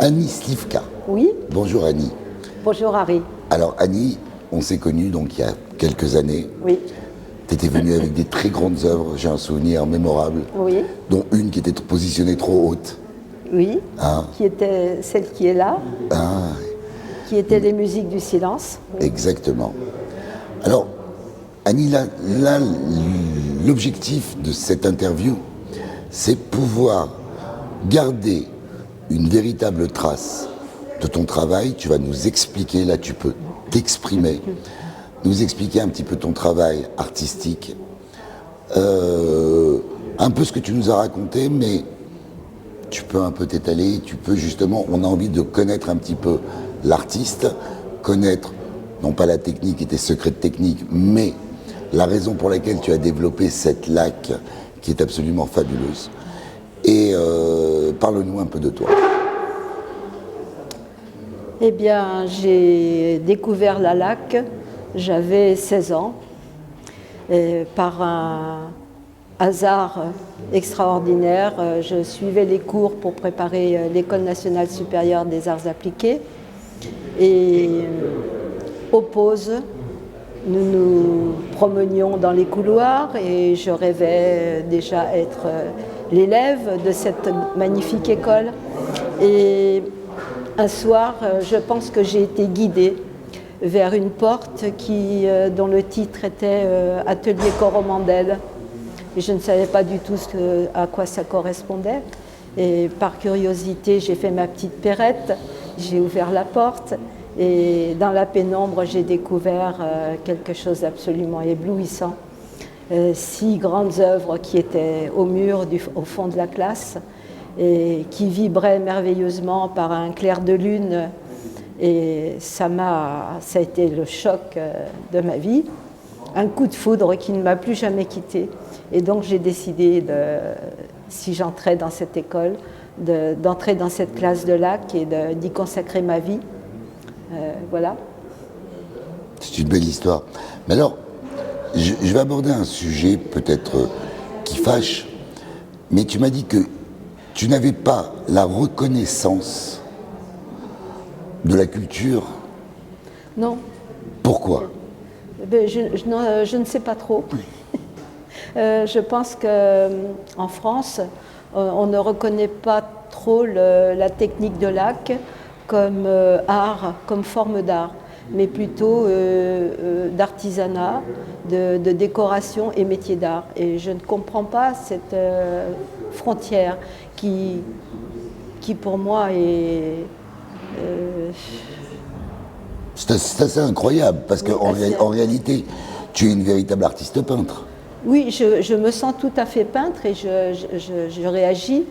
Annie Slivka. Oui. Bonjour Annie. Bonjour Harry. Alors Annie, on s'est connus donc il y a quelques années. Oui. Tu étais venue avec des très grandes œuvres, j'ai un souvenir mémorable, Oui. dont une qui était positionnée trop haute. Oui. Hein? Qui était celle qui est là. Ah, Qui était les musiques du silence. Oui. exactement. Alors, Annie, là, l'objectif de cette interview, c'est pouvoir garder une véritable trace de ton travail. Tu vas nous expliquer, là tu peux t'exprimer, nous expliquer un petit peu ton travail artistique, un peu ce que tu nous as raconté, mais tu peux un peu t'étaler, tu peux justement, on a envie de connaître un petit peu l'artiste, connaître non pas la technique et tes secrets de technique, mais la raison pour laquelle tu as développé cette laque qui est absolument fabuleuse. Et parle-nous un peu de toi. Eh bien, j'ai découvert la laque, j'avais 16 ans, et par un hasard extraordinaire, je suivais les cours pour préparer l'École nationale supérieure des arts appliqués. Et aux pauses, nous nous promenions dans les couloirs et je rêvais déjà être l'élève de cette magnifique école. Et un soir, je pense que j'ai été guidée vers une porte dont le titre était Atelier Coromandel. Et je ne savais pas du tout à quoi ça correspondait. Et par curiosité, j'ai fait ma petite perrette, j'ai ouvert la porte et dans la pénombre, j'ai découvert quelque chose d'absolument éblouissant. 6 grandes œuvres qui étaient au mur au fond de la classe et qui vibraient merveilleusement par un clair de lune. Et ça a été le choc de ma vie, un coup de foudre qui ne m'a plus jamais quittée. Et donc j'ai décidé, si j'entrais dans cette école, d'entrer dans cette classe de lac et d'y consacrer ma vie. Voilà. C'est une belle histoire. Mais alors, je vais aborder un sujet peut-être qui fâche, mais tu m'as dit que tu n'avais pas la reconnaissance de la culture. Non. Pourquoi ? Je ne sais pas trop. Je pense qu'en France, on ne reconnaît pas trop la technique de lac comme art, comme forme d'art, mais plutôt d'artisanat, de décoration et métier d'art. Et je ne comprends pas cette frontière qui pour moi est... C'est assez incroyable, parce qu'en réalité, tu es une véritable artiste peintre. Oui, je me sens tout à fait peintre et je réagis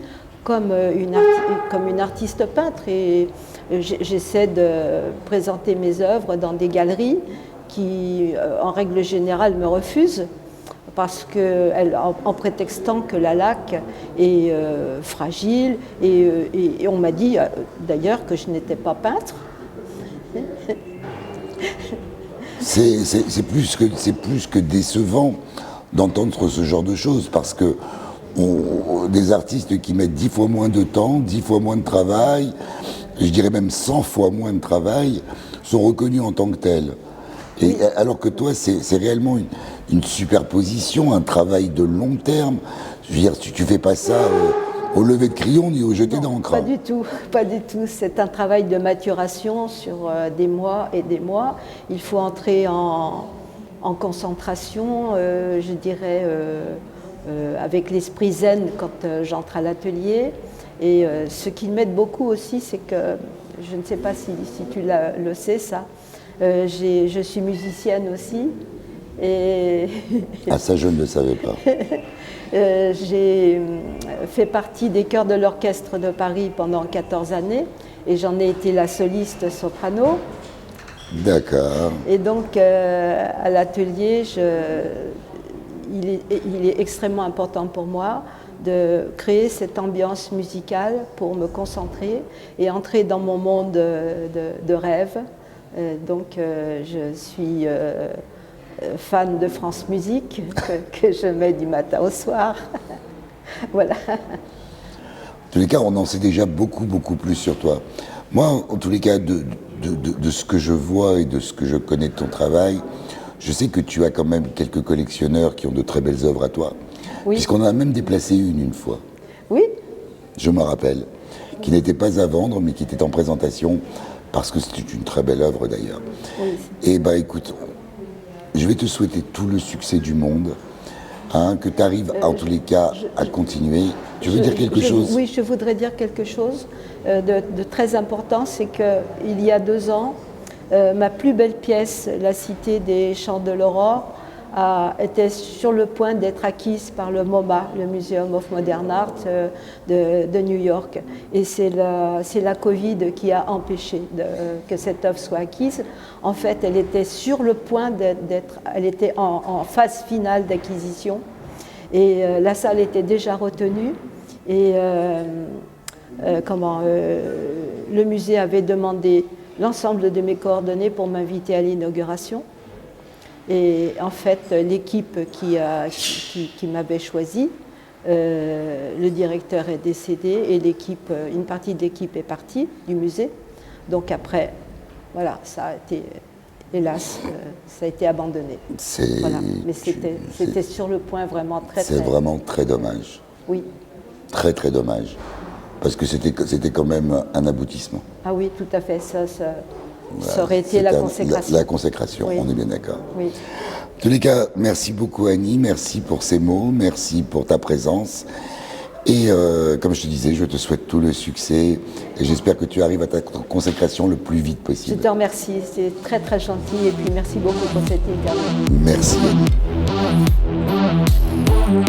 comme une artiste peintre. Et j'essaie de présenter mes œuvres dans des galeries qui, en règle générale, me refusent en prétextant que la laque est fragile. Et on m'a dit d'ailleurs que je n'étais pas peintre. C'est plus que décevant d'entendre ce genre de choses, parce que des artistes qui mettent 10 fois moins de temps, 10 fois moins de travail, je dirais même 100 fois moins de travail, sont reconnus en tant que tels. Et alors que toi, c'est réellement une superposition, un travail de long terme. Je veux dire, tu fais pas ça au lever de crayon ni au jeter d'encre. Pas du tout, pas du tout. C'est un travail de maturation sur des mois et des mois. Il faut entrer en concentration, je dirais, avec l'esprit zen quand j'entre à l'atelier. Et ce qui m'aide beaucoup aussi, c'est que, je ne sais pas si tu le sais ça, je suis musicienne aussi. Et ah, ça, je ne le savais pas. J'ai fait partie des chœurs de l'Orchestre de Paris pendant 14 années et j'en ai été la soliste soprano. D'accord. Et donc, à l'atelier, il est extrêmement important pour moi de créer cette ambiance musicale pour me concentrer et entrer dans mon monde de rêve, Je suis fan de France Musique, que je mets du matin au soir. Voilà. En tous les cas, on en sait déjà beaucoup, beaucoup plus sur toi. Moi, en tous les cas, de ce que je vois et de ce que je connais de ton travail, je sais que tu as quand même quelques collectionneurs qui ont de très belles œuvres à toi. Oui. Puisqu'on en a même déplacé une fois. Oui. Je me rappelle. Qui n'était pas à vendre, mais qui était en présentation, parce que c'était une très belle œuvre d'ailleurs. Oui. Et bah écoute, je vais te souhaiter tout le succès du monde, hein, que tu arrives en tous les cas à continuer. Tu veux dire quelque chose? Oui, je voudrais dire quelque chose de très important, c'est qu'il y a 2 ans, ma plus belle pièce, La Cité des Chants de l'Aurore, était sur le point d'être acquise par le MoMA, le Museum of Modern Art de New York. Et c'est la Covid qui a empêché que cette œuvre soit acquise. En fait, elle était sur le point elle était en phase finale d'acquisition. Et la salle était déjà retenue. Et le musée avait demandé l'ensemble de mes coordonnées pour m'inviter à l'inauguration. Et en fait, l'équipe qui m'avait choisi, le directeur est décédé et une partie de l'équipe est partie du musée. Donc après, voilà, ça a été, hélas, ça a été abandonné. Voilà. Mais c'était sur le point vraiment très. C'est vraiment très dommage. Oui. Très très dommage. Parce que c'était quand même un aboutissement. Ah oui, tout à fait. Ça Voilà, aurait été la consécration. La consécration, oui. On est bien d'accord. Oui. En tous les cas, merci beaucoup Annie, merci pour ces mots, merci pour ta présence. Et comme je te disais, je te souhaite tout le succès et j'espère que tu arrives à ta consécration le plus vite possible. Je te remercie, c'est très très gentil et puis merci beaucoup pour cette interview. Merci Annie.